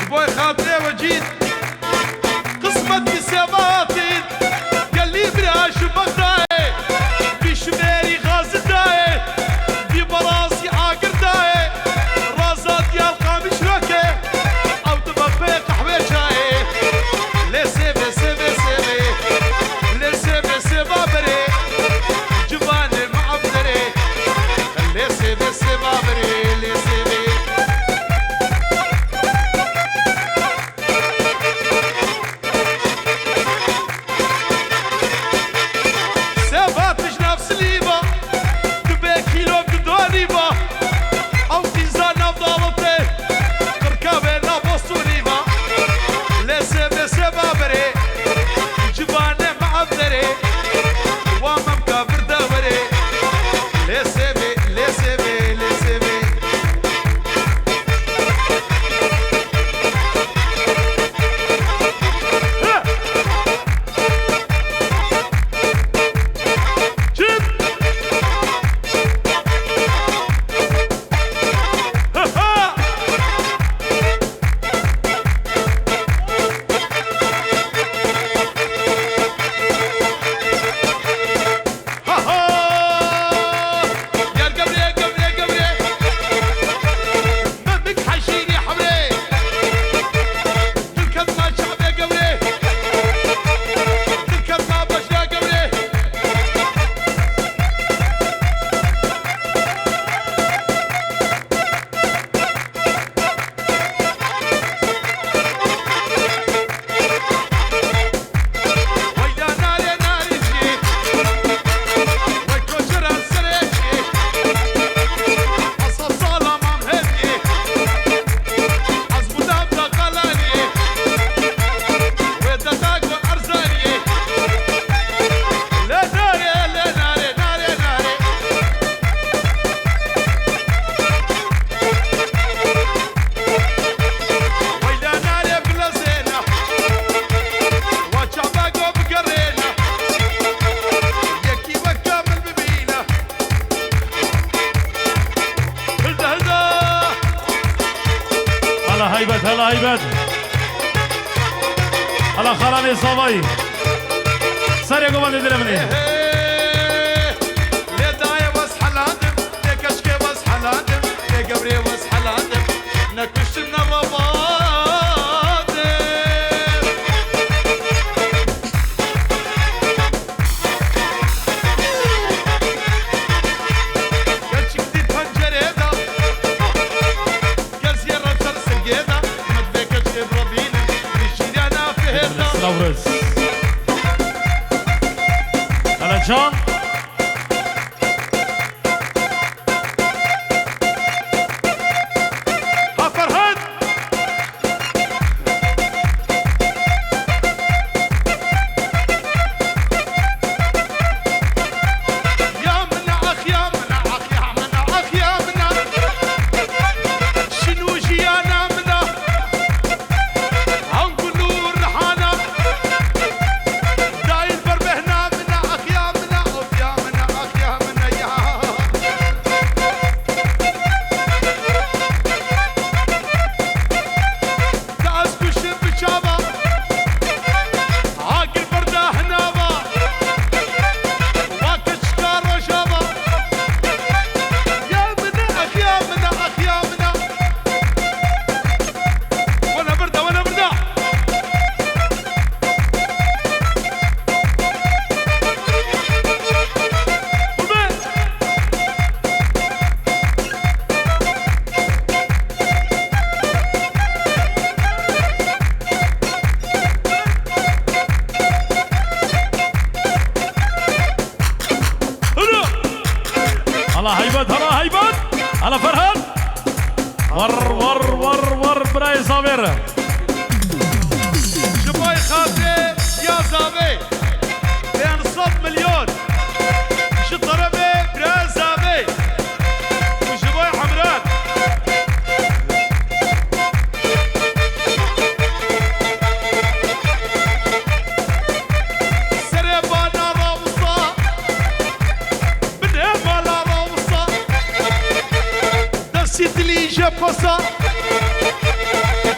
جبوي خاطري وجيت قسمت بسباتي قال لي بلاش بغداي في شمالي غازداي في براسي عاقر داي رازات يا القامش وكي او تبقى قحوه جاي لي سيبي سيبي سيبي لي سيبي سيبا بري جباني معبري لي سيبي سيبا بري لي سيبي هلا هيبت هلا خراني صباي سريع قوم ندير مني لي داي بس حلادم لي كشكي بس حلادم لي قبري بس حلادم نكش من الرباط نورس هلا جان ها فرهاد يا من اخ يا من اخ يا من اخ يا من شنو جيانا منا هنقولوا الرحانه هلا هيبت هلا هيبت هلا فرهاد ور ور ور ور براي صابر جباي خاطري يا زابي بين 100 مليون شطربي برا زابي وجباي حمران سريبانا روصة من همالا روصة نسيت لي جبصة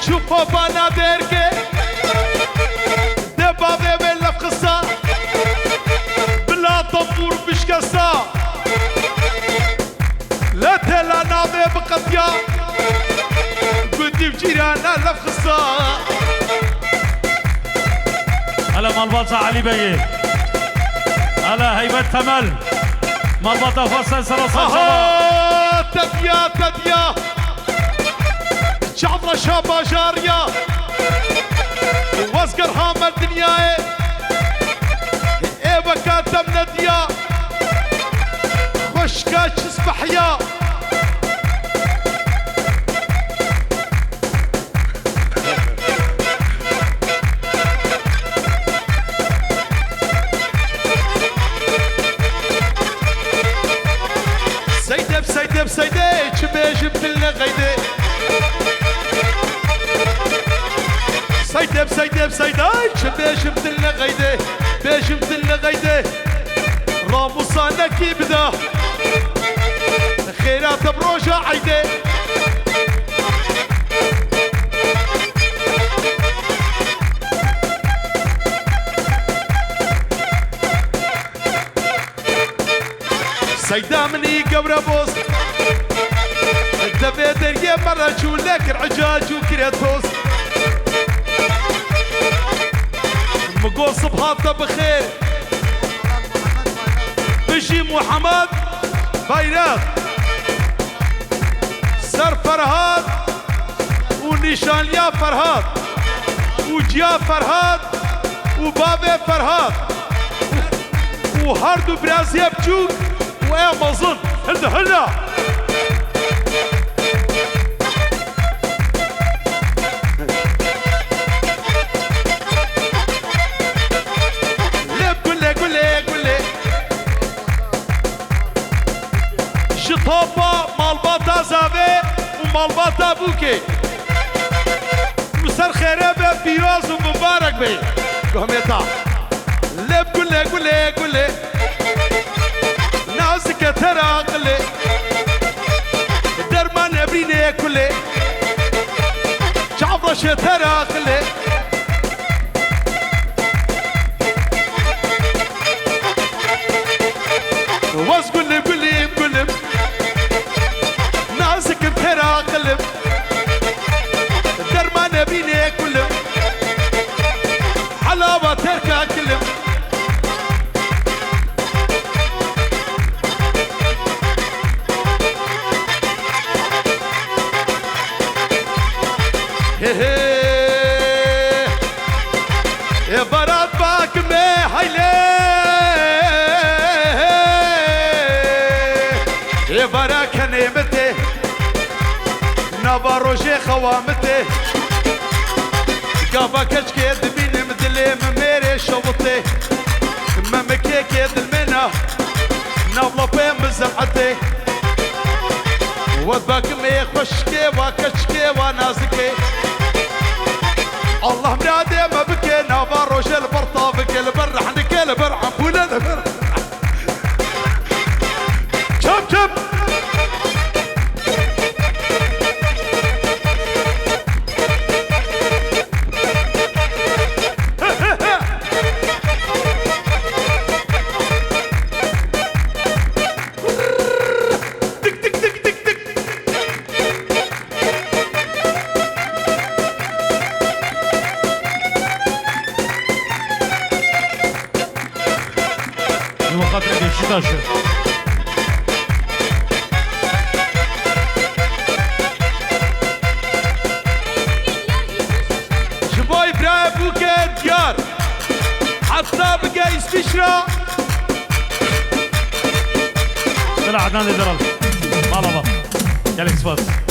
تشوفها بانا ديركي دبا بيبي لفقصة بلا طنبور بشكسة لا تلا ناضي بقضية قدي بجيرانا لفقصة هلا مالبطة علي بيه هلا هيبة تمل مالبطة فصل سرصة تديا تديا شعبنا شابا جاريا واسقر هام الدنيا ايه بكاتم نديا خشكاش اسبحيا سيدة بسيدة بسيدة شبيش بتلنا غيدة سيدة بسيدة بسيدة شبيش بتلنا غيدة بيش بتلنا غيدة راموسانا كي بدا خيرات بروجة عيدة سيدا مني قبر بوس الدبي دريا مرة شولك العجاج وكريتوس مقول صبحاتنا بخير بشي محمد بيرات سر فرهاد ونيشان يا فرهاد وجيا فرهاد وبابي فرهاد وهاردو برازيا بجوك وامازون هلا هلا قولي شطوبة مالباتا زافي ومالباتا بوكي وسر خيربة فيروز ومبارك بي قهم يطع لب قولي نازك ترى قلي درمان ابريني كلي شعبرش ترى قلي واس قلي نازك ترى قلي درمان ابريني كلي حلاوة تركا كلي يا براد باك مي حيلي يا براك نيمتي نبا روجي خوامتي قافا كشكي دبيني مدلي مميري شوطي ممكي كيد المنا نبلا بين مزرعتي وذباك مي خشكي وكشكي ونازكي الله منادي ما بكي نافار وش البرطافك البر حنك البر عبونا البر شب شباي براي بوكيت ديار حتى بقى يستشرى طلع عدنان درال ما لبا يا الاكسبرت